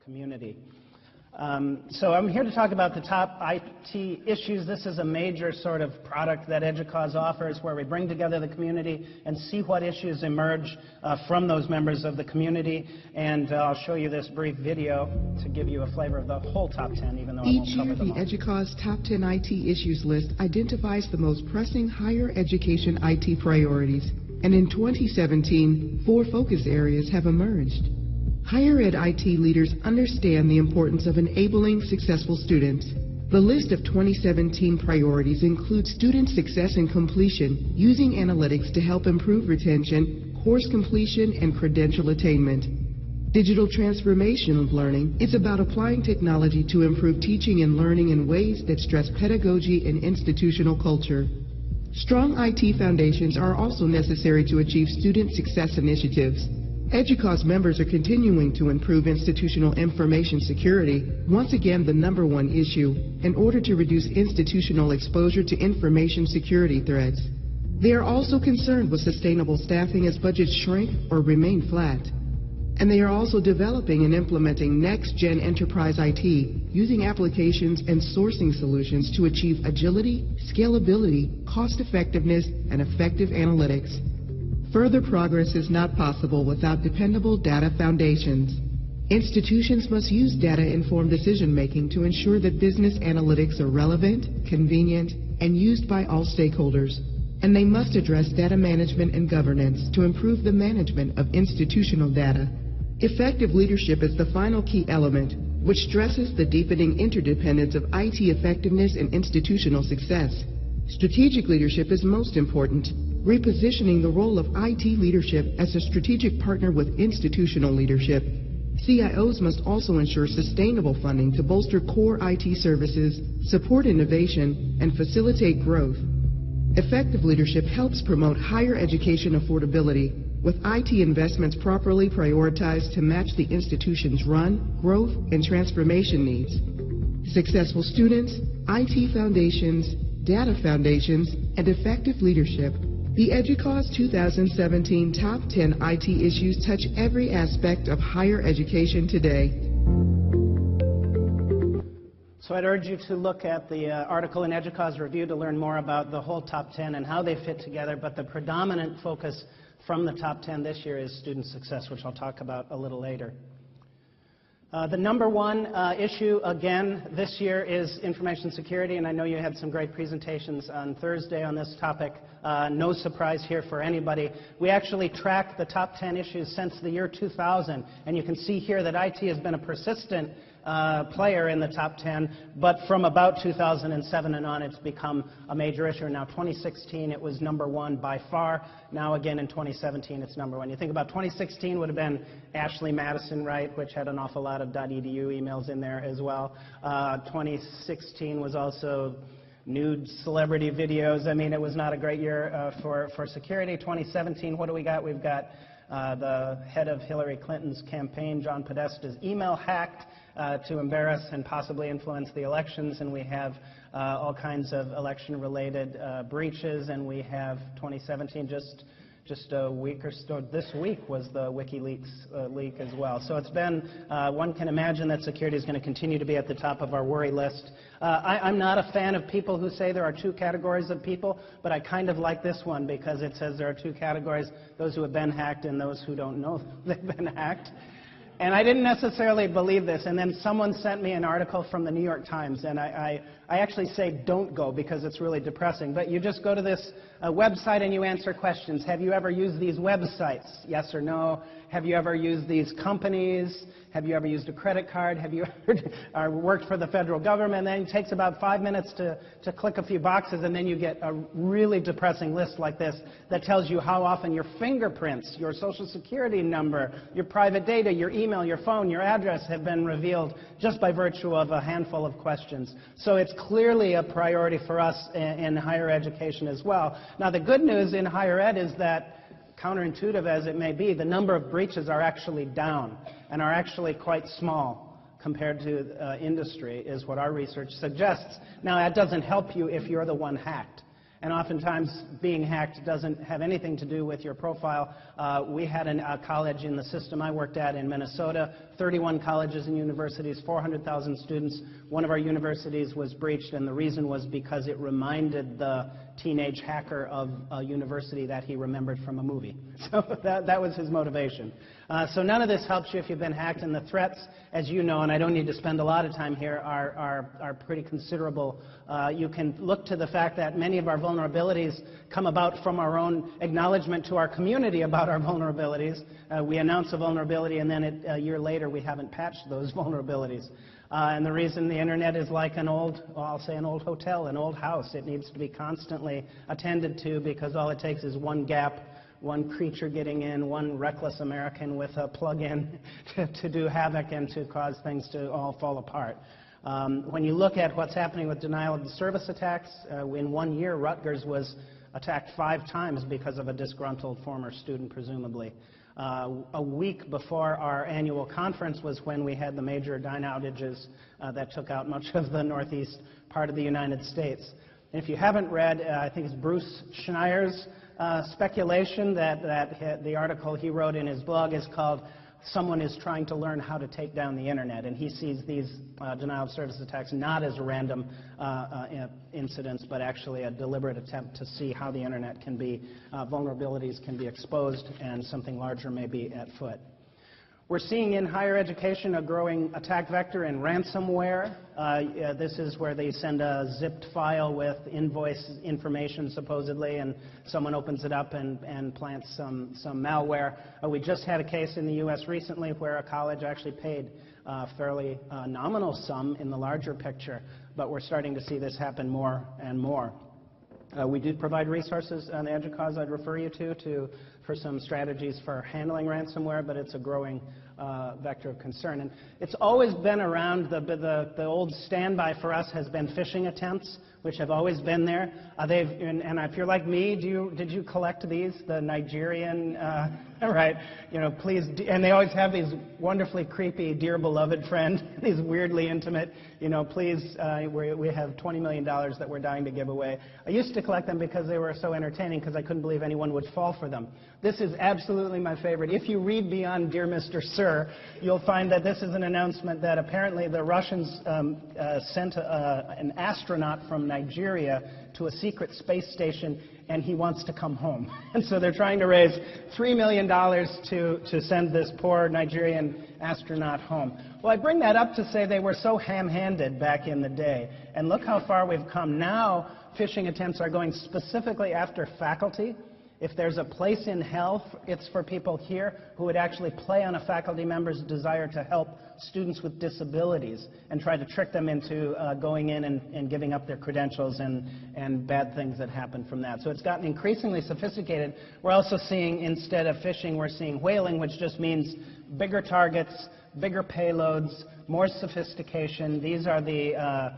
community. So I'm here to talk about the top IT issues. This is a major sort of product that EDUCAUSE offers, where we bring together the community and see what issues emerge from those members of the community. And I'll show you this brief video to give you a flavor of the whole top 10, even though I won't cover them all. Each year, the EDUCAUSE Top 10 IT Issues list identifies the most pressing higher education IT priorities. And in 2017, 4 focus areas have emerged. Higher ed IT leaders understand the importance of enabling successful students. The list of 2017 priorities includes student success and completion, using analytics to help improve retention, course completion, and credential attainment. Digital transformation of learning is about applying technology to improve teaching and learning in ways that stress pedagogy and institutional culture. Strong IT foundations are also necessary to achieve student success initiatives. EDUCAUSE members are continuing to improve institutional information security, once again the #1 issue, in order to reduce institutional exposure to information security threats. They are also concerned with sustainable staffing as budgets shrink or remain flat. And they are also developing and implementing next-gen enterprise IT, using applications and sourcing solutions to achieve agility, scalability, cost-effectiveness, and effective analytics. Further progress is not possible without dependable data foundations. Institutions must use data-informed decision-making to ensure that business analytics are relevant, convenient, and used by all stakeholders. And they must address data management and governance to improve the management of institutional data. Effective leadership is the final key element, which stresses the deepening interdependence of IT effectiveness and institutional success. Strategic leadership is most important, repositioning the role of IT leadership as a strategic partner with institutional leadership. CIOs must also ensure sustainable funding to bolster core IT services, support innovation, and facilitate growth. Effective leadership helps promote higher education affordability, with IT investments properly prioritized to match the institution's run, growth, and transformation needs. Successful students, IT foundations, data foundations, and effective leadership. The EDUCAUSE 2017 Top 10 IT Issues touch every aspect of higher education today. So I'd urge you to look at the article in EDUCAUSE Review to learn more about the whole top 10 and how they fit together, but the predominant focus from the top 10 this year is student success, which I'll talk about a little later. The #1 issue, again, this year is information security, and I know you had some great presentations on Thursday on this topic. No surprise here for anybody. We actually tracked the top 10 issues since the year 2000, and you can see here that IT has been a persistent player in the top 10, but from about 2007 and on, it's become a major issue. Now, 2016, it was #1 by far. Now, again, in 2017, it's #1. You think about 2016 would have been Ashley Madison, right, which had an awful lot of .edu emails in there as well. 2016 was also nude celebrity videos. I mean, it was not a great year for security. 2017, what do we got? We've got the head of Hillary Clinton's campaign, John Podesta's email hacked to embarrass and possibly influence the elections, and we have all kinds of election-related breaches, and we have 2017 just a week or so. This week was the WikiLeaks leak as well. So it's been, one can imagine that security is going to continue to be at the top of our worry list. I'm not a fan of people who say there are 2 categories of people, but I kind of like this one because it says there are 2 categories, those who have been hacked and those who don't know they've been hacked. And I didn't necessarily believe this, and then someone sent me an article from the New York Times, and I actually say don't go because it's really depressing, but you just go to this website and you answer questions. Have you ever used these websites? Yes or no? Have you ever used these companies? Have you ever used a credit card? Have you ever worked for the federal government? And then it takes about 5 minutes to click a few boxes, and then you get a really depressing list like this that tells you how often your fingerprints, your social security number, your private data, your email, your phone, your address have been revealed just by virtue of a handful of questions. So it's clearly a priority for us in higher education as well. Now, the good news in higher ed is that, counterintuitive as it may be, the number of breaches are actually down and are actually quite small compared to industry, is what our research suggests. Now, that doesn't help you if you're the one hacked. And oftentimes, being hacked doesn't have anything to do with your profile. We had a college in the system I worked at in Minnesota, 31 colleges and universities, 400,000 students. One of our universities was breached, and the reason was because it reminded the teenage hacker of a university that he remembered from a movie. So that was his motivation. So none of this helps you if you've been hacked, and the threats, as you know, and I don't need to spend a lot of time here, are pretty considerable. You can look to the fact that many of our vulnerabilities come about from our own acknowledgement to our community about our vulnerabilities. We announce a vulnerability, and then a year later we haven't patched those vulnerabilities. And the reason the internet is like an old, well, I'll say an old hotel, an old house. It needs to be constantly attended to because all it takes is one gap, one creature getting in, one reckless American with a plug-in to do havoc and to cause things to all fall apart. When you look at what's happening with denial of service attacks, in 1 year Rutgers was attacked 5 times because of a disgruntled former student, presumably. A week before our annual conference was when we had the major dyne outages that took out much of the northeast part of the United States. And if you haven't read, I think it's Bruce Schneier's speculation that the article he wrote in his blog is called "Someone is Trying to Learn How to Take Down the Internet," and he sees these denial of service attacks not as random incidents, but actually a deliberate attempt to see how the internet can be, vulnerabilities can be exposed, and something larger may be at foot. We're seeing in higher education a growing attack vector in ransomware. This is where they send a zipped file with invoice information, supposedly, and someone opens it up and plants some malware. We just had a case in the U.S. recently where a college actually paid a fairly nominal sum in the larger picture, but we're starting to see this happen more and more. We did provide resources on EDUCAUSE I'd refer you to for some strategies for handling ransomware, but it's a growing vector of concern. And it's always been around. The old standby for us has been phishing attempts, which have always been there. And if you're like me, did you collect these? The Nigerian, right? You know, please. And they always have these wonderfully creepy, dear beloved friend, these weirdly intimate. You know, please. We have $20 million that we're dying to give away. I used to collect them because they were so entertaining because I couldn't believe anyone would fall for them. This is absolutely my favorite. If you read beyond Dear Mr. Sir, you'll find that this is an announcement that apparently the Russians sent an astronaut from Nigeria to a secret space station, and he wants to come home. And so they're trying to raise $3 million to send this poor Nigerian astronaut home. Well, I bring that up to say they were so ham-handed back in the day. And look how far we've come. Now, phishing attempts are going specifically after faculty. If there's a place in hell, it's for people here who would actually play on a faculty member's desire to help students with disabilities and try to trick them into going in and giving up their credentials and bad things that happen from that. So it's gotten increasingly sophisticated. We're also seeing, instead of phishing, we're seeing whaling, which just means bigger targets, bigger payloads, more sophistication. These are the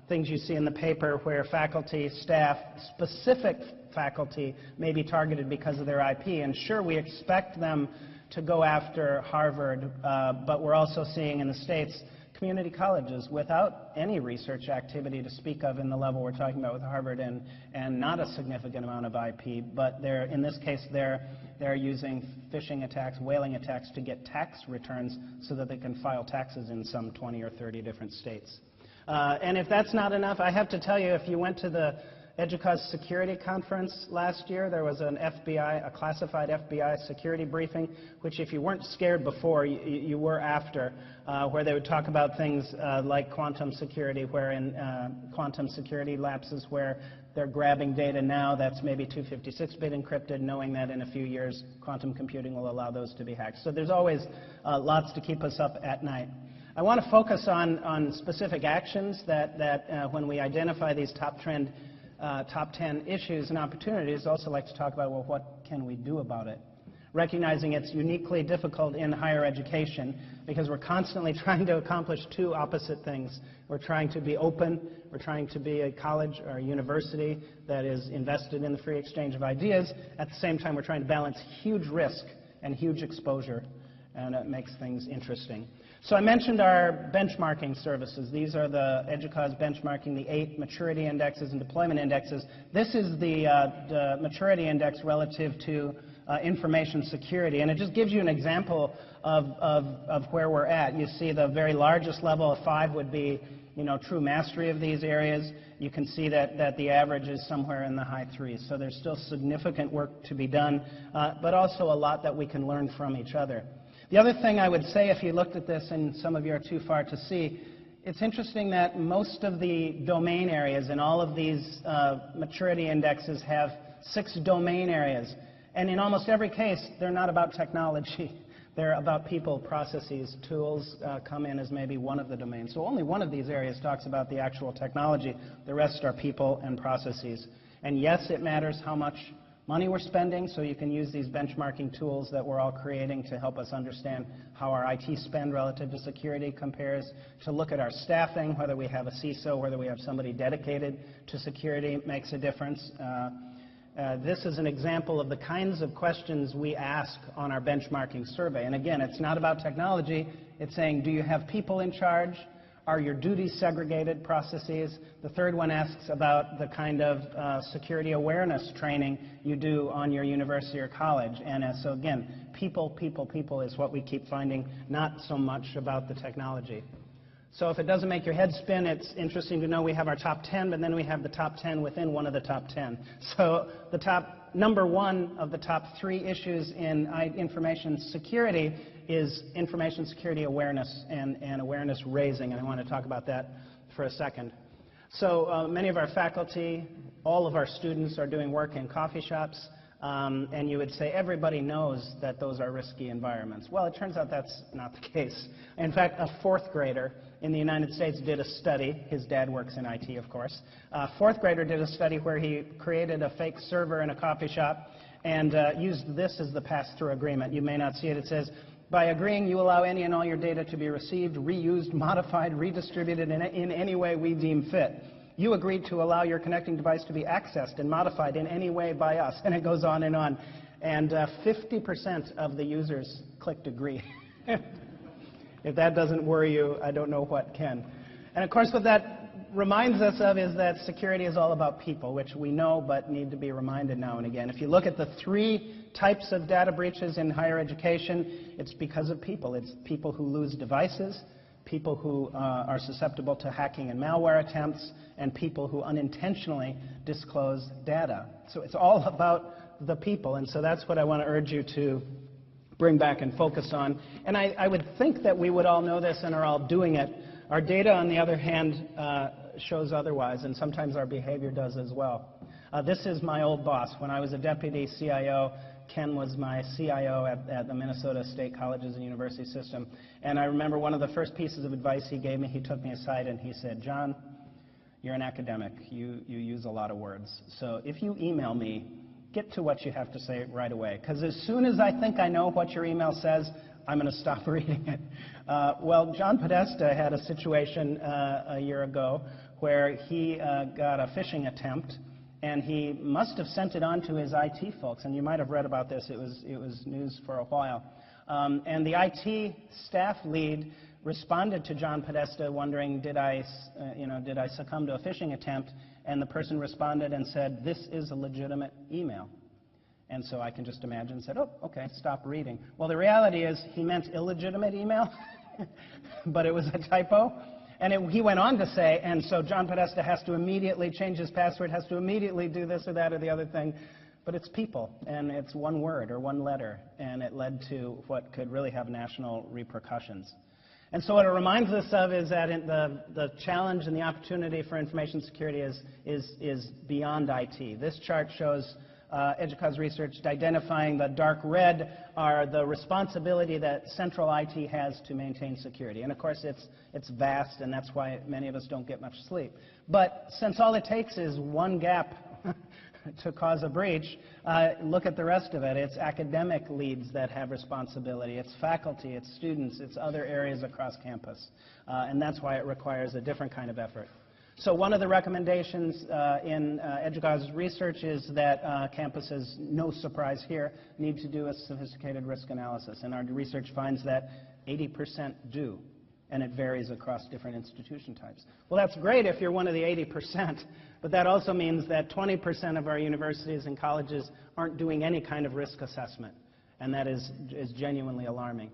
things you see in the paper where faculty, staff, specific faculty may be targeted because of their IP. And sure, we expect them to go after Harvard, but we're also seeing in the States community colleges without any research activity to speak of in the level we're talking about with Harvard, and not a significant amount of IP, but in this case they're using phishing attacks, whaling attacks to get tax returns so that they can file taxes in some 20 or 30 different states. And if that's not enough, I have to tell you, if you went to the EDUCAUSE security conference last year, there was a classified FBI security briefing, which if you weren't scared before, you were after, where they would talk about things like quantum security, wherein quantum security lapses where they're grabbing data now that's maybe 256-bit encrypted, knowing that in a few years quantum computing will allow those to be hacked. So there's always lots to keep us up at night. I want to focus on specific actions that when we identify these top 10 issues and opportunities, also like to talk about, well, what can we do about it? Recognizing it's uniquely difficult in higher education because we're constantly trying to accomplish two opposite things. We're trying to be open, we're trying to be a college or a university that is invested in the free exchange of ideas. At the same time, we're trying to balance huge risk and huge exposure, and it makes things interesting. So I mentioned our benchmarking services. These are the EDUCAUSE benchmarking, the 8 maturity indexes and deployment indexes. This is the maturity index relative to information security, and it just gives you an example of where we're at. You see the very largest level of 5 would be, true mastery of these areas. You can see that the average is somewhere in the high 3s. So there's still significant work to be done, but also a lot that we can learn from each other. The other thing I would say, if you looked at this, and some of you are too far to see, it's interesting that most of the domain areas in all of these maturity indexes have 6 domain areas. And in almost every case, they're not about technology. They're about people, processes, tools come in as maybe one of the domains. So only one of these areas talks about the actual technology. The rest are people and processes. And yes, it matters how much money we're spending, so you can use these benchmarking tools that we're all creating to help us understand how our IT spend relative to security compares, to look at our staffing, whether we have a CISO, whether we have somebody dedicated to security makes a difference. This is an example of the kinds of questions we ask on our benchmarking survey. And again, it's not about technology. It's saying, do you have people in charge? Are your duties segregated? Processes? The third one asks about the kind of security awareness training you do on your university or college. And so again, people is what we keep finding, not so much about the technology. So if it doesn't make your head spin, it's interesting to know we have our top 10, but then we have the top 10 within one of the top 10. So the number 1 of the top 3 issues in information security is information security awareness and awareness raising, and I want to talk about that for a second. So many of our faculty, all of our students are doing work in coffee shops, and you would say everybody knows that those are risky environments. Well, it turns out that's not the case. In fact, a 4th grader in the United States did a study. His dad works in IT, of course. A 4th grader did a study where he created a fake server in a coffee shop and used this as the pass-through agreement. You may not see it. It says, by agreeing, you allow any and all your data to be received, reused, modified, redistributed in any way we deem fit. You agreed to allow your connecting device to be accessed and modified in any way by us. And it goes on. And 50% of the users clicked agree. If that doesn't worry you, I don't know what can. And of course, what that reminds us of is that security is all about people, which we know but need to be reminded now and again. If you look at the 3 types of data breaches in higher education, it's because of people. It's people who lose devices, people who are susceptible to hacking and malware attempts, and people who unintentionally disclose data. So it's all about the people, and so that's what I want to urge you to bring back and focus on. And I would think that we would all know this and are all doing it. Our data, on the other hand, shows otherwise, and sometimes our behavior does as well. This is my old boss. When I was a deputy CIO, Ken was my CIO at the Minnesota State Colleges and University System. And I remember one of the first pieces of advice he gave me, he took me aside and he said, John, you're an academic. You use a lot of words. So if you email me, get to what you have to say right away. Because as soon as I think I know what your email says, I'm going to stop reading it. Well, John Podesta had a situation a year ago where he got a phishing attempt, and he must have sent it on to his IT folks. And you might have read about this. It was news for a while. And the IT staff lead responded to John Podesta wondering, did I succumb to a phishing attempt? And the person responded and said, this is a legitimate email. And so I can just imagine, said, oh, okay, stop reading. Well, the reality is he meant illegitimate email, but it was a typo. And he went on to say, and so John Podesta has to immediately change his password, has to immediately do this or that or the other thing. But it's people, and it's one word or one letter, and it led to what could really have national repercussions. And so what it reminds us of is that the challenge and the opportunity for information security is beyond IT. This chart shows EDUCAUSE research identifying the dark red are the responsibility that central IT has to maintain security. And of course it's vast, and that's why many of us don't get much sleep. But since all it takes is one gap to cause a breach, look at the rest of it. It's academic leads that have responsibility. It's faculty, it's students, it's other areas across campus. And that's why it requires a different kind of effort. So one of the recommendations in EDUCAUSE research is that campuses, no surprise here, need to do a sophisticated risk analysis. And our research finds that 80% do, and it varies across different institution types. Well, that's great if you're one of the 80%, but that also means that 20% of our universities and colleges aren't doing any kind of risk assessment, and that is genuinely alarming.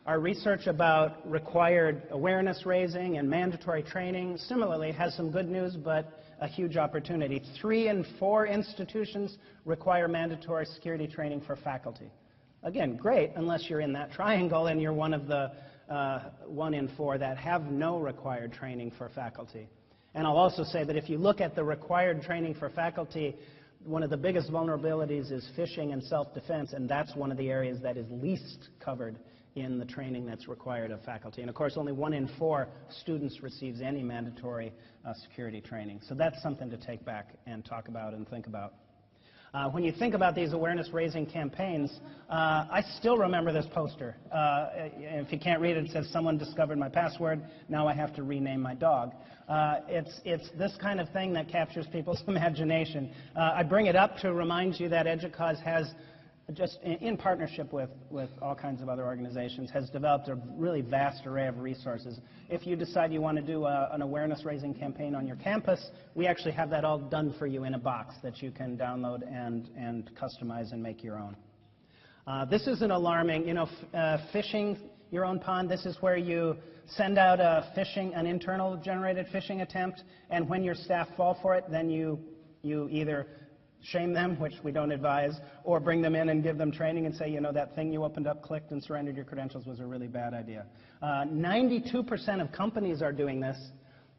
Our research about required awareness raising and mandatory training similarly has some good news, but a huge opportunity. 3 in 4 institutions require mandatory security training for faculty. Again, great, unless you're in that triangle and you're one of the 1 in 4 that have no required training for faculty. And I'll also say that if you look at the required training for faculty, one of the biggest vulnerabilities is phishing and self-defense, and that's one of the areas that is least covered in the training that's required of faculty. And of course, only 1 in 4 students receives any mandatory security training. So that's something to take back and talk about and think about. When you think about these awareness-raising campaigns, I still remember this poster. If you can't read it, it says, "Someone discovered my password, now I have to rename my dog." It's this kind of thing that captures people's imagination. I bring it up to remind you that EDUCAUSE has, just in partnership with all kinds of other organizations, has developed a really vast array of resources. If you decide you want to do an awareness-raising campaign on your campus, we actually have that all done for you in a box that you can download and customize and make your own. This is an alarming, phishing your own pond. This is where you send out an internal generated phishing attempt, and when your staff fall for it, then you either shame them, which we don't advise, or bring them in and give them training and say, that thing you opened up, clicked, and surrendered your credentials was a really bad idea. 92% of companies are doing this.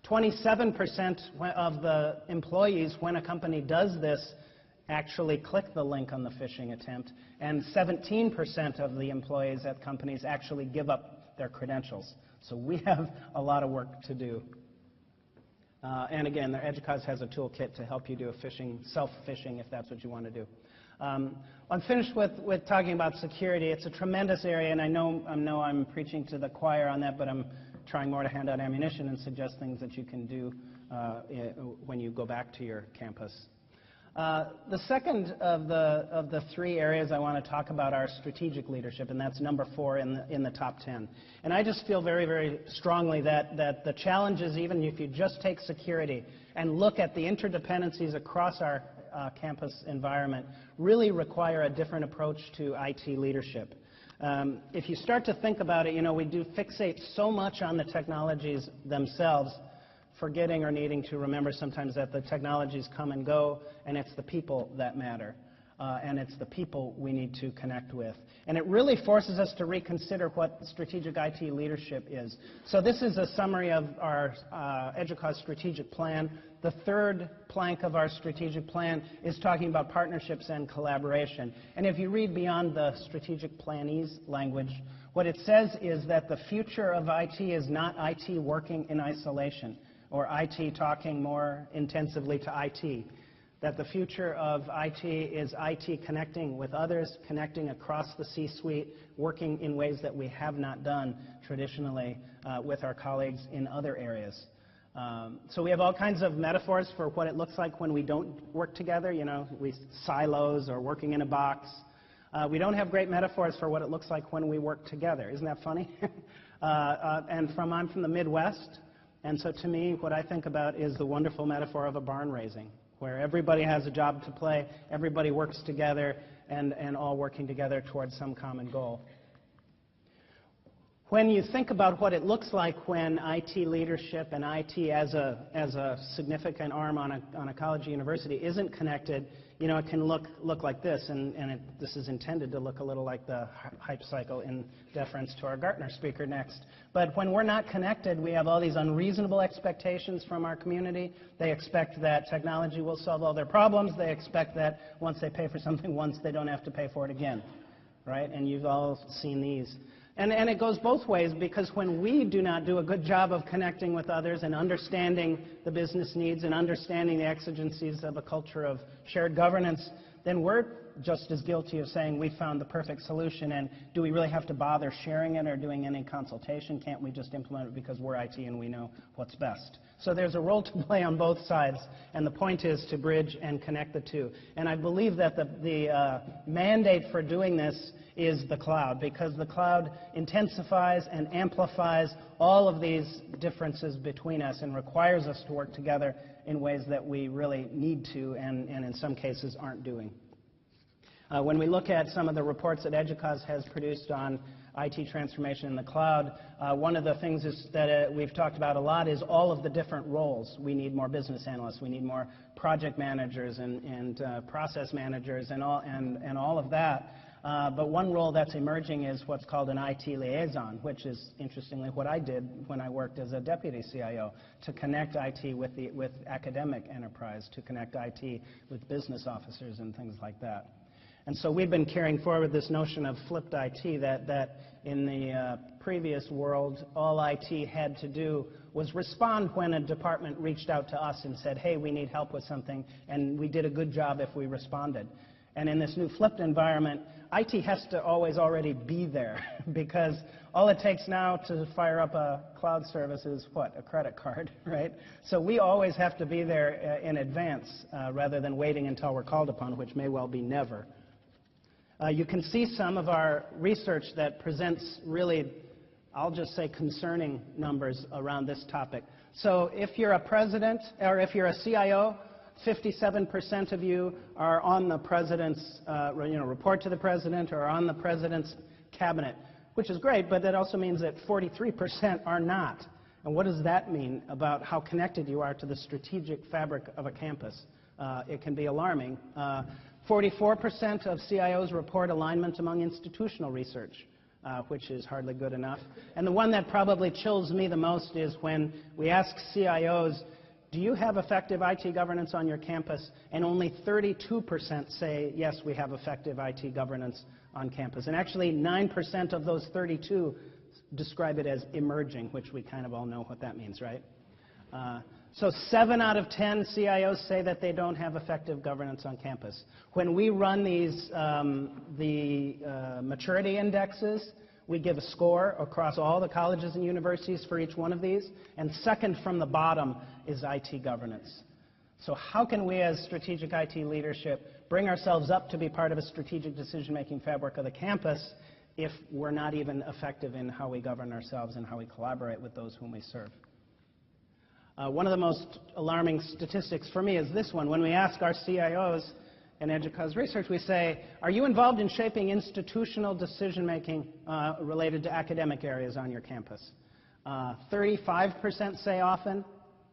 27% of the employees, when a company does this, actually click the link on the phishing attempt, and 17% of the employees at companies actually give up their credentials. So we have a lot of work to do. And again, EDUCAUSE has a toolkit to help you do self-phishing if that's what you want to do. I'm finished with talking about security. It's a tremendous area, and I know I'm preaching to the choir on that, but I'm trying more to hand out ammunition and suggest things that you can do when you go back to your campus. The second of the 3 areas I want to talk about are strategic leadership, and that's number 4 in the top 10. And I just feel very, very strongly that the challenges, even if you just take security and look at the interdependencies across our campus environment, really require a different approach to IT leadership. If you start to think about it, we do fixate so much on the technologies themselves, forgetting or needing to remember sometimes that the technologies come and go, and it's the people that matter. And it's the people we need to connect with. And it really forces us to reconsider what strategic IT leadership is. So this is a summary of our EDUCAUSE strategic plan. The 3rd plank of our strategic plan is talking about partnerships and collaboration. And if you read beyond the strategic planee's language, what it says is that the future of IT is not IT working in isolation, or IT talking more intensively to IT. That the future of IT is IT connecting with others, connecting across the C-suite, working in ways that we have not done traditionally with our colleagues in other areas. So we have all kinds of metaphors for what it looks like when we don't work together, we silos or working in a box. We don't have great metaphors for what it looks like when we work together. Isn't that funny? I'm from the Midwest. And so to me, what I think about is the wonderful metaphor of a barn raising, where everybody has a job to play, everybody works together, and all working together towards some common goal. When you think about what it looks like when IT leadership and IT as a significant arm on a college or university isn't connected, it can look like this, and this is intended to look a little like the hype cycle in deference to our Gartner speaker next. But when we're not connected, we have all these unreasonable expectations from our community. They expect that technology will solve all their problems. They expect that once they pay for something once, they don't have to pay for it again, right? And you've all seen these. And it goes both ways, because when we do not do a good job of connecting with others and understanding the business needs and understanding the exigencies of a culture of shared governance, then we're just as guilty of saying we found the perfect solution, and do we really have to bother sharing it or doing any consultation? Can't we just implement it because we're IT and we know what's best? So there's a role to play on both sides, and the point is to bridge and connect the two. And I believe that the mandate for doing this is the cloud, because the cloud intensifies and amplifies all of these differences between us and requires us to work together in ways that we really need to and in some cases aren't doing. When we look at some of the reports that EDUCAUSE has produced on IT transformation in the cloud, one of the things that we've talked about a lot is all of the different roles. We need more business analysts, we need more project managers and process managers and all of that. But one role that's emerging is what's called an IT liaison, which is, interestingly, what I did when I worked as a deputy CIO, to connect IT with academic enterprise, to connect IT with business officers and things like that. And so we've been carrying forward this notion of flipped IT, that in the previous world, all IT had to do was respond when a department reached out to us and said, hey, we need help with something, and we did a good job if we responded. And in this new flipped environment, IT has to always already be there, because all it takes now to fire up a cloud service is, what, a credit card, right? So we always have to be there in advance rather than waiting until we're called upon, which may well be never. You can see some of our research that presents really, I'll just say, concerning numbers around this topic. So if you're a president, or if you're a CIO, 57% of you are on the president's, report to the president or on the president's cabinet, which is great, but that also means that 43% are not. And what does that mean about how connected you are to the strategic fabric of a campus? It can be alarming. 44% of CIOs report alignment among institutional research, which is hardly good enough. And the one that probably chills me the most is when we ask CIOs, do you have effective IT governance on your campus? And only 32% say, yes, we have effective IT governance on campus. And actually, 9% of those 32 describe it as emerging, which we kind of all know what that means, right? So 7 out of 10 CIOs say that they don't have effective governance on campus. When we run these maturity indexes, we give a score across all the colleges and universities for each one of these, and second from the bottom is IT governance. So how can we as strategic IT leadership bring ourselves up to be part of a strategic decision-making fabric of the campus if we're not even effective in how we govern ourselves and how we collaborate with those whom we serve? One of the most alarming statistics for me is this one. When we ask our CIOs in EDUCAUSE research, we say, are you involved in shaping institutional decision-making related to academic areas on your campus? 35% say often.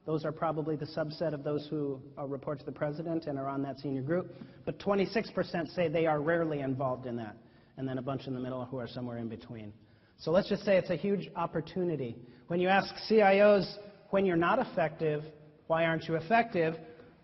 Those are probably the subset of those who report to the president and are on that senior group. But 26% say they are rarely involved in that. And then a bunch in the middle who are somewhere in between. So let's just say it's a huge opportunity. When you ask CIOs, when you're not effective, why aren't you effective?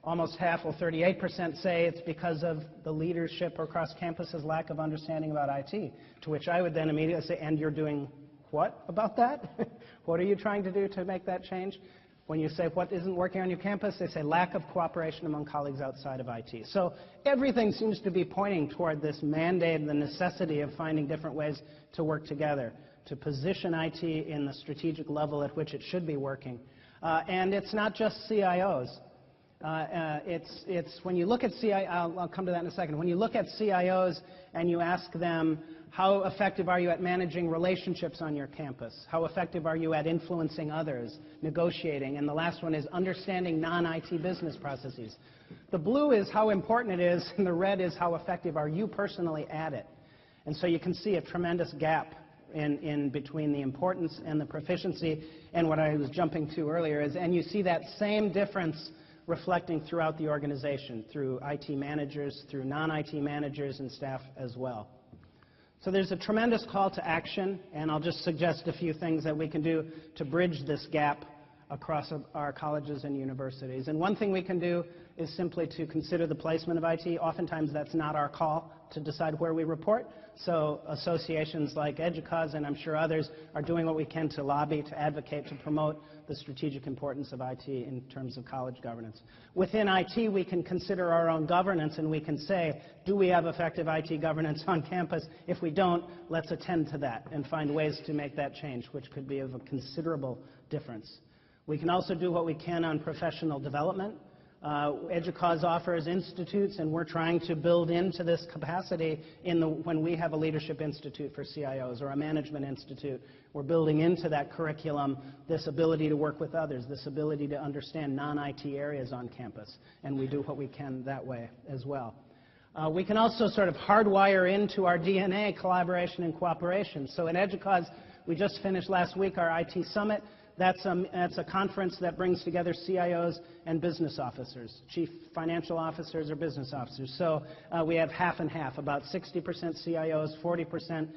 Almost half, or 38%, say it's because of the leadership across campus's lack of understanding about IT. To which I would then immediately say, and you're doing what about that? What are you trying to do to make that change? When you say what isn't working on your campus, they say lack of cooperation among colleagues outside of IT. So everything seems to be pointing toward this mandate and the necessity of finding different ways to work together, to position IT in the strategic level at which it should be working. And it's not just CIOs. It's when you look at CIOs, I'll come to that in a second. When you look at CIOs and you ask them, how effective are you at managing relationships on your campus? How effective are you at influencing others, negotiating? And the last one is understanding non-IT business processes. The blue is how important it is, and the red is how effective are you personally at it. And so you can see a tremendous gap in between the importance and the proficiency. And what I was jumping to earlier is, and you see that same difference reflecting throughout the organization, through IT managers, through non-IT managers and staff as well. So there's a tremendous call to action, and I'll just suggest a few things that we can do to bridge this gap across our colleges and universities. And one thing we can do is simply to consider the placement of IT. Oftentimes that's not our call. to decide where we report. So associations like EDUCAUSE and I'm sure others are doing what we can to lobby, to advocate, to promote the strategic importance of IT in terms of college governance. Within IT, we can consider our own governance and we can say, do we have effective IT governance on campus? If we don't, let's attend to that and find ways to make that change, which could be of a considerable difference. We can also do what we can on professional development. EDUCAUSE offers institutes, and we're trying to build into this capacity when we have a leadership institute for CIOs or a management institute. We're building into that curriculum this ability to work with others, this ability to understand non-IT areas on campus, and we do what we can that way as well. We can also sort of hardwire into our DNA collaboration and cooperation. So in EDUCAUSE, we just finished last week our IT Summit. That's a conference that brings together CIOs and business officers, chief financial officers or business officers. So we have half and half, about 60% CIOs, 40%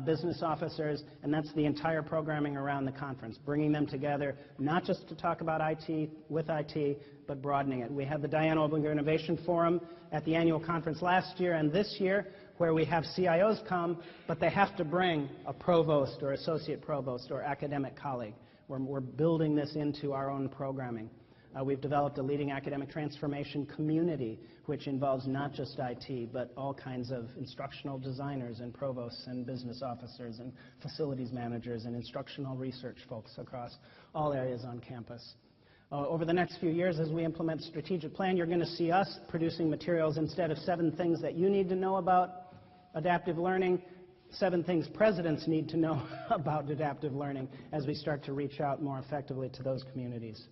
business officers, and that's the entire programming around the conference, bringing them together, not just to talk about IT with IT, but broadening it. We had the Diane Oblinger Innovation Forum at the annual conference last year and this year, where we have CIOs come, but they have to bring a provost or associate provost or academic colleague. We're building this into our own programming. We've developed a leading academic transformation community, which involves not just IT, but all kinds of instructional designers and provosts and business officers and facilities managers and instructional research folks across all areas on campus. Over the next few years, as we implement strategic plan, you're going to see us producing materials instead of 7 things that you need to know about adaptive learning, 7 things presidents need to know about adaptive learning as we start to reach out more effectively to those communities.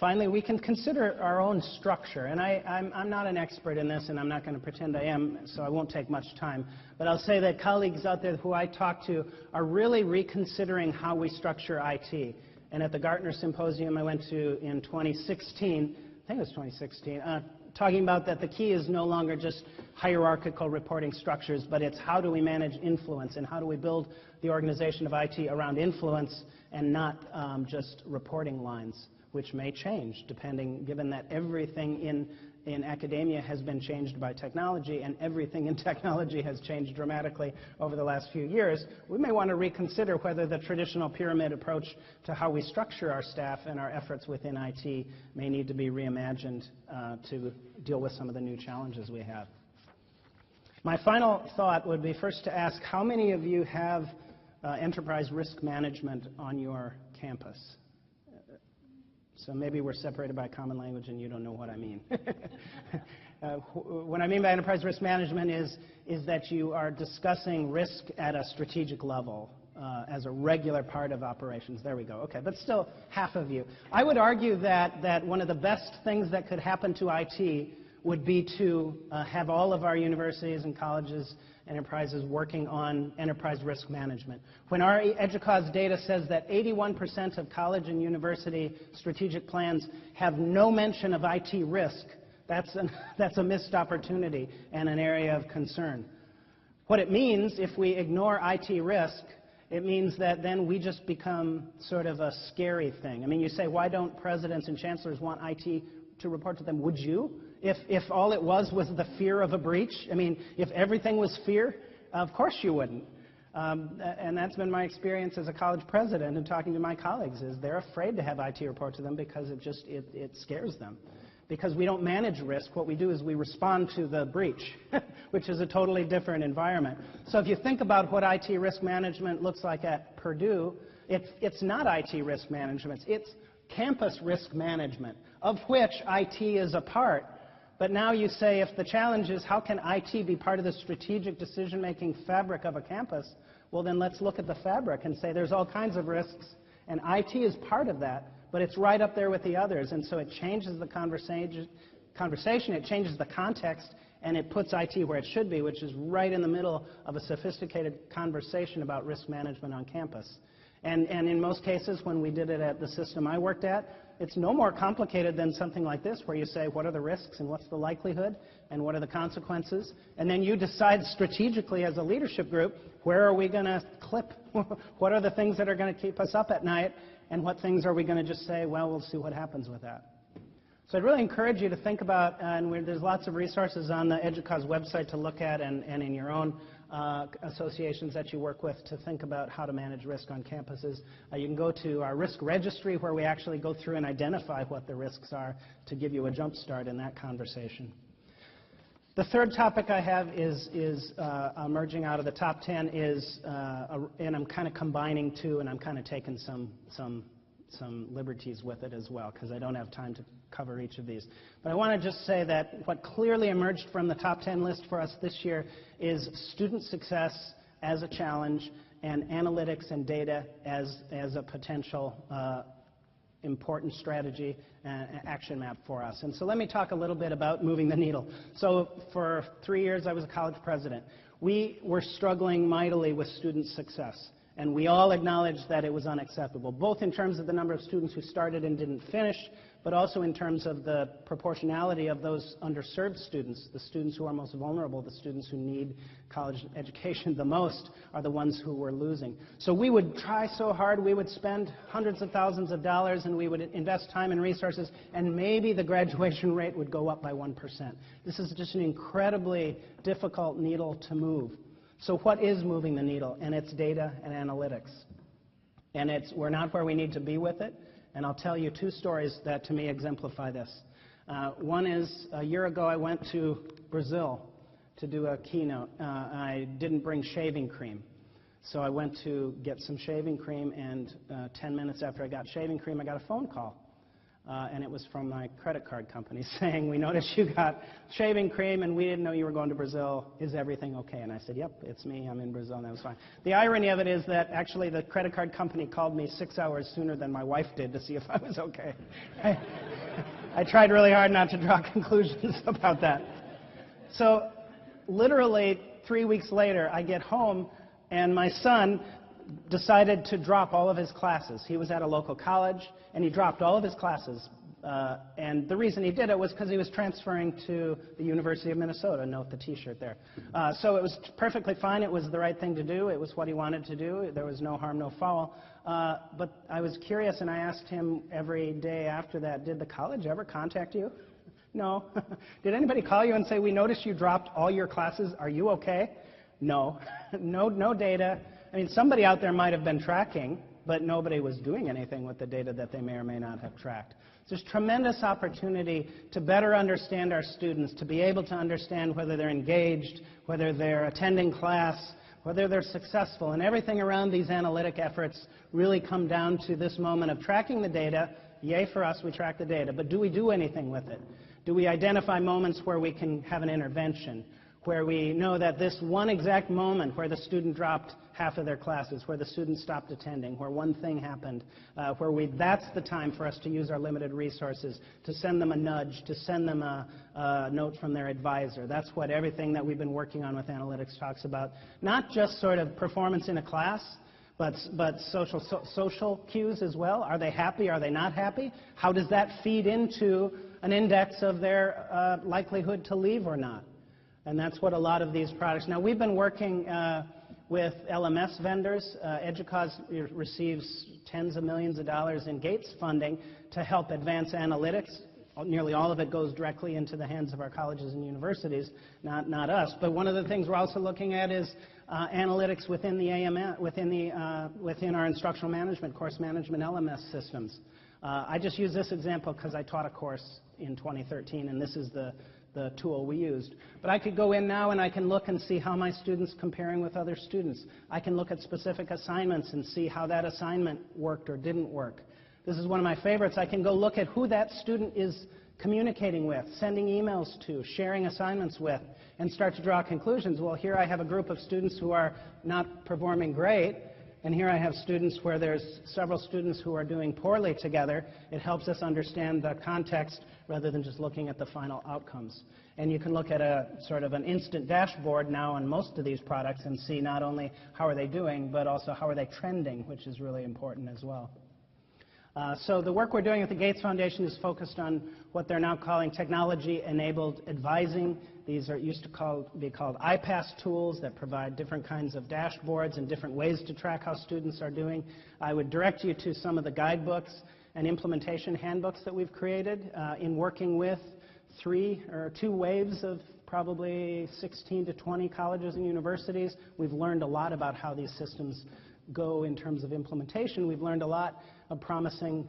Finally, we can consider our own structure, and I'm not an expert in this, and I'm not going to pretend I am, so I won't take much time, but I'll say that colleagues out there who I talk to are really reconsidering how we structure IT. And at the Gartner Symposium I went to in 2016, I think it was 2016, talking about that the key is no longer just hierarchical reporting structures, but it's how do we manage influence and how do we build the organization of IT around influence and not just reporting lines, which may change given that everything in academia has been changed by technology and everything in technology has changed dramatically over the last few years. We may want to reconsider whether the traditional pyramid approach to how we structure our staff and our efforts within IT may need to be reimagined to deal with some of the new challenges we have. My final thought would be first to ask how many of you have enterprise risk management on your campus? So maybe we're separated by common language and you don't know what I mean. What I mean by enterprise risk management is that you are discussing risk at a strategic level as a regular part of operations. There we go. Okay, but still half of you. I would argue that one of the best things that could happen to IT would be to have all of our universities and colleges, enterprises working on enterprise risk management. When our EDUCAUSE data says that 81% of college and university strategic plans have no mention of IT risk, that's a missed opportunity and an area of concern. What it means, if we ignore IT risk, it means that then we just become sort of a scary thing. I mean, you say, why don't presidents and chancellors want IT to report to them? Would you? If all it was the fear of a breach? I mean, if everything was fear, of course you wouldn't. And that's been my experience as a college president and talking to my colleagues, is they're afraid to have IT report to them because it scares them. Because we don't manage risk. What we do is we respond to the breach, which is a totally different environment. So if you think about what IT risk management looks like at Purdue, it's not IT risk management. It's campus risk management, of which IT is a part. But now you say, if the challenge is how can IT be part of the strategic decision-making fabric of a campus, well then let's look at the fabric and say there's all kinds of risks, and IT is part of that, but it's right up there with the others, and so it changes the conversation, it changes the context, and it puts IT where it should be, which is right in the middle of a sophisticated conversation about risk management on campus. And in most cases, when we did it at the system I worked at, it's no more complicated than something like this, where you say, what are the risks and what's the likelihood and what are the consequences? And then you decide strategically as a leadership group, where are we going to clip? What are the things that are going to keep us up at night? And what things are we going to just say, well, we'll see what happens with that? So I'd really encourage you to think about, and there's lots of resources on the EDUCAUSE website to look at, and in your own associations that you work with, to think about how to manage risk on campuses. You can go to our risk registry, where we actually go through and identify what the risks are to give you a jump start in that conversation. The third topic I have is emerging out of the top 10 is, and I'm kind of combining two, and I'm kind of taking some liberties with it as well, because I don't have time to cover each of these. But I want to just say that what clearly emerged from the top 10 list for us this year is student success as a challenge, and analytics and data as a potential important strategy and action map for us. And so let me talk a little bit about moving the needle. So for 3 years I was a college president. We were struggling mightily with student success. And we all acknowledged that it was unacceptable, both in terms of the number of students who started and didn't finish, but also in terms of the proportionality of those underserved students. The students who are most vulnerable, the students who need college education the most, are the ones who were losing. So we would try so hard, we would spend hundreds of thousands of dollars, and we would invest time and resources, and maybe the graduation rate would go up by 1%. This is just an incredibly difficult needle to move. So what is moving the needle? And it's data and analytics. And we're not where we need to be with it. And I'll tell you two stories that to me exemplify this. One is, a year ago I went to Brazil to do a keynote. I didn't bring shaving cream. So I went to get some shaving cream, and 10 minutes after I got shaving cream, I got a phone call. And it was from my credit card company saying, "We noticed you got shaving cream and we didn't know you were going to Brazil. Is everything okay?" And I said, "Yep, it's me. I'm in Brazil," and that was fine. The irony of it is that actually the credit card company called me 6 hours sooner than my wife did to see if I was okay. I tried really hard not to draw conclusions about that. So literally 3 weeks later, I get home, and my son decided to drop all of his classes. He was at a local college, and he dropped all of his classes. And the reason he did it was because he was transferring to the University of Minnesota. Note the T-shirt there. So it was perfectly fine. It was the right thing to do. It was what he wanted to do. There was no harm, no foul. But I was curious, and I asked him every day after that, "Did the college ever contact you?" "No." "Did anybody call you and say, 'We noticed you dropped all your classes. Are you okay?' No." No data. I mean, somebody out there might have been tracking, but nobody was doing anything with the data that they may or may not have tracked. So there's tremendous opportunity to better understand our students, to be able to understand whether they're engaged, whether they're attending class, whether they're successful. And everything around these analytic efforts really come down to this moment of tracking the data. Yay for us, we track the data. But do we do anything with it? Do we identify moments where we can have an intervention, where we know that this one exact moment where the student dropped half of their classes, where the student stopped attending, where one thing happened, that's the time for us to use our limited resources, to send them a nudge, to send them a note from their advisor. That's what everything that we've been working on with analytics talks about. Not just sort of performance in a class, but social cues as well. Are they happy? Are they not happy? How does that feed into an index of their likelihood to leave or not? And that's what a lot of these products. Now, we've been working with LMS vendors. EDUCAUSE receives tens of millions of dollars in Gates funding to help advance analytics. Nearly all of it goes directly into the hands of our colleges and universities, not us. But one of the things we're also looking at is analytics within the AMS, within our instructional management, course management LMS systems. I just use this example because I taught a course in 2013, and this is the tool we used. But I could go in now and I can look and see how my students comparing with other students. I can look at specific assignments and see how that assignment worked or didn't work. This is one of my favorites. I can go look at who that student is communicating with, sending emails to, sharing assignments with, and start to draw conclusions. Well, here I have a group of students who are not performing great, and here I have students where there's several students who are doing poorly together. It helps us understand the context rather than just looking at the final outcomes. And you can look at a sort of an instant dashboard now on most of these products and see not only how are they doing, but also how are they trending, which is really important as well. So the work we're doing at the Gates Foundation is focused on what they're now calling technology-enabled advising. These are used to be called iPass tools that provide different kinds of dashboards and different ways to track how students are doing. I would direct you to some of the guidebooks and implementation handbooks that we've created in working with 2 waves of probably 16 to 20 colleges and universities. We've learned a lot about how these systems go in terms of implementation. We've learned a lot of promising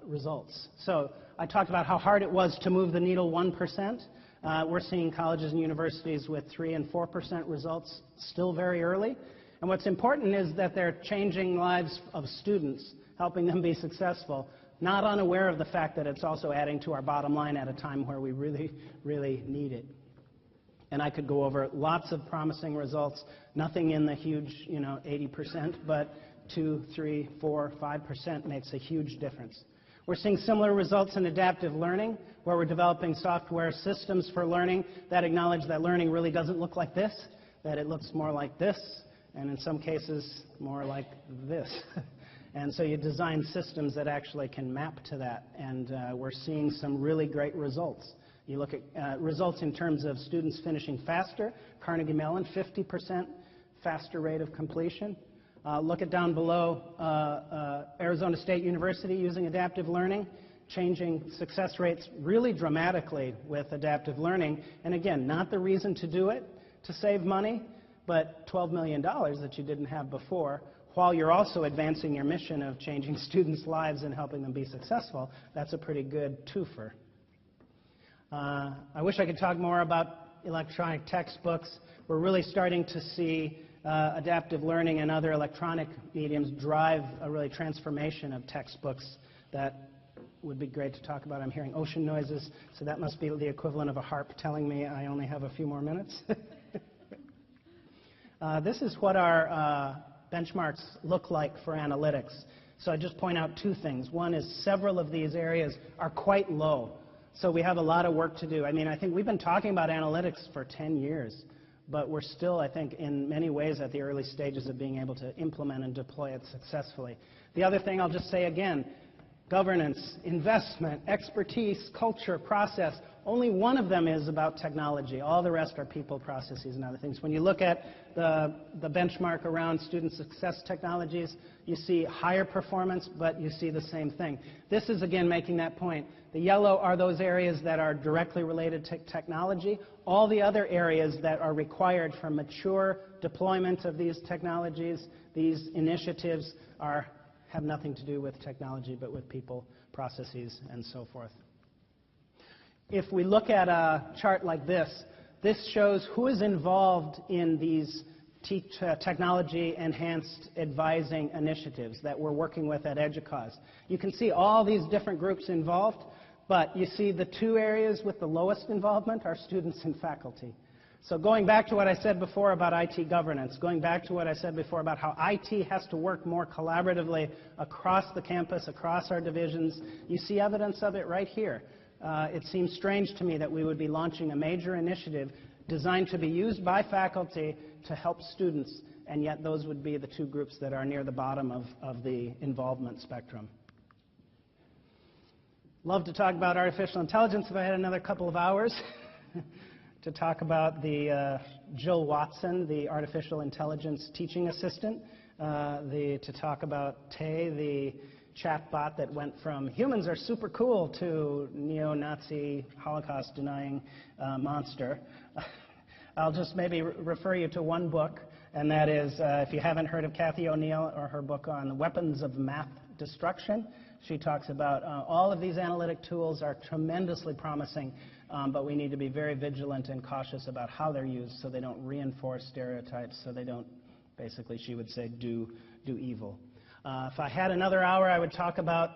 results. So I talked about how hard it was to move the needle 1%. We're seeing colleges and universities with 3% and 4% results still very early. And what's important is that they're changing lives of students, helping them be successful, not unaware of the fact that it's also adding to our bottom line at a time where we really, really need it. And I could go over lots of promising results, nothing in the huge, 80%, but 2, 3, 4, 5% makes a huge difference. We're seeing similar results in adaptive learning, where we're developing software systems for learning that acknowledge that learning really doesn't look like this, that it looks more like this, and in some cases more like this. And so you design systems that actually can map to that, and we're seeing some really great results. You look at results in terms of students finishing faster. Carnegie Mellon, 50% faster rate of completion. Look at down below, Arizona State University using adaptive learning, changing success rates really dramatically with adaptive learning. And again, not the reason to do it to save money, but $12 million that you didn't have before, while you're also advancing your mission of changing students' lives and helping them be successful. That's a pretty good twofer. I wish I could talk more about electronic textbooks. We're really starting to see adaptive learning and other electronic mediums drive a really transformation of textbooks that would be great to talk about. I'm hearing ocean noises, so that must be the equivalent of a harp telling me I only have a few more minutes. This is what our benchmarks look like for analytics. So I just point out 2 things. One is several of these areas are quite low. So we have a lot of work to do. I mean, I think we've been talking about analytics for 10 years, but we're still, I think, in many ways at the early stages of being able to implement and deploy it successfully. The other thing I'll just say again, governance, investment, expertise, culture, process, only one of them is about technology. All the rest are people, processes, and other things. When you look at the benchmark around student success technologies, you see higher performance, but you see the same thing. This is, again, making that point. The yellow are those areas that are directly related to technology. All the other areas that are required for mature deployment of these technologies, these initiatives, have nothing to do with technology, but with people, processes, and so forth. If we look at a chart like this, this shows who is involved in these technology-enhanced advising initiatives that we're working with at EDUCAUSE. You can see all these different groups involved, but you see the 2 areas with the lowest involvement are students and faculty. So going back to what I said before about IT governance, going back to what I said before about how IT has to work more collaboratively across the campus, across our divisions, you see evidence of it right here. It seems strange to me that we would be launching a major initiative designed to be used by faculty to help students, and yet those would be the 2 groups that are near the bottom of the involvement spectrum. Love to talk about artificial intelligence if I had another couple of hours to talk about the Jill Watson, the artificial intelligence teaching assistant, to talk about Tay, the chatbot that went from humans are super cool to neo-Nazi Holocaust-denying monster. I'll just maybe refer you to one book, and that is, if you haven't heard of Kathy O'Neill or her book on weapons of math destruction, she talks about all of these analytic tools are tremendously promising, but we need to be very vigilant and cautious about how they're used so they don't reinforce stereotypes, so they don't, basically, she would say, do evil. If I had another hour, I would talk about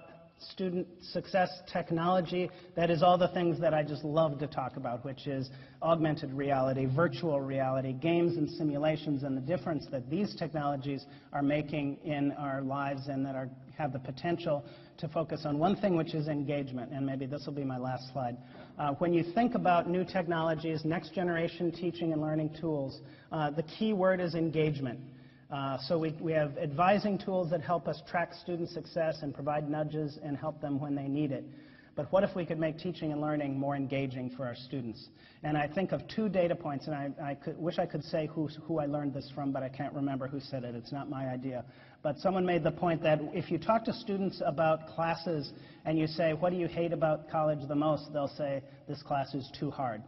student success technology. That is all the things that I just love to talk about, which is augmented reality, virtual reality, games and simulations, and the difference that these technologies are making in our lives and that have the potential to focus on one thing, which is engagement. And maybe this will be my last slide. When you think about new technologies, next generation teaching and learning tools, the key word is engagement. So we have advising tools that help us track student success and provide nudges and help them when they need it. But what if we could make teaching and learning more engaging for our students? And I think of 2 data points, and I wish I could say who I learned this from, but I can't remember who said it. It's not my idea. But someone made the point that if you talk to students about classes and you say, what do you hate about college the most, they'll say, this class is too hard.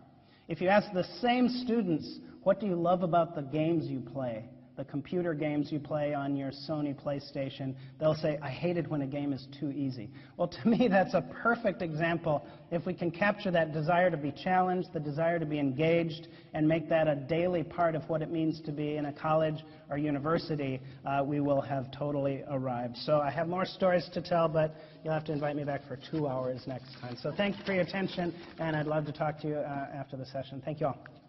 If you ask the same students, what do you love about the games you play, the computer games you play on your Sony PlayStation, they'll say, I hate it when a game is too easy. Well, to me, that's a perfect example. If we can capture that desire to be challenged, the desire to be engaged, and make that a daily part of what it means to be in a college or university, we will have totally arrived. So I have more stories to tell, but you'll have to invite me back for 2 hours next time. So thank you for your attention, and I'd love to talk to you after the session. Thank you all.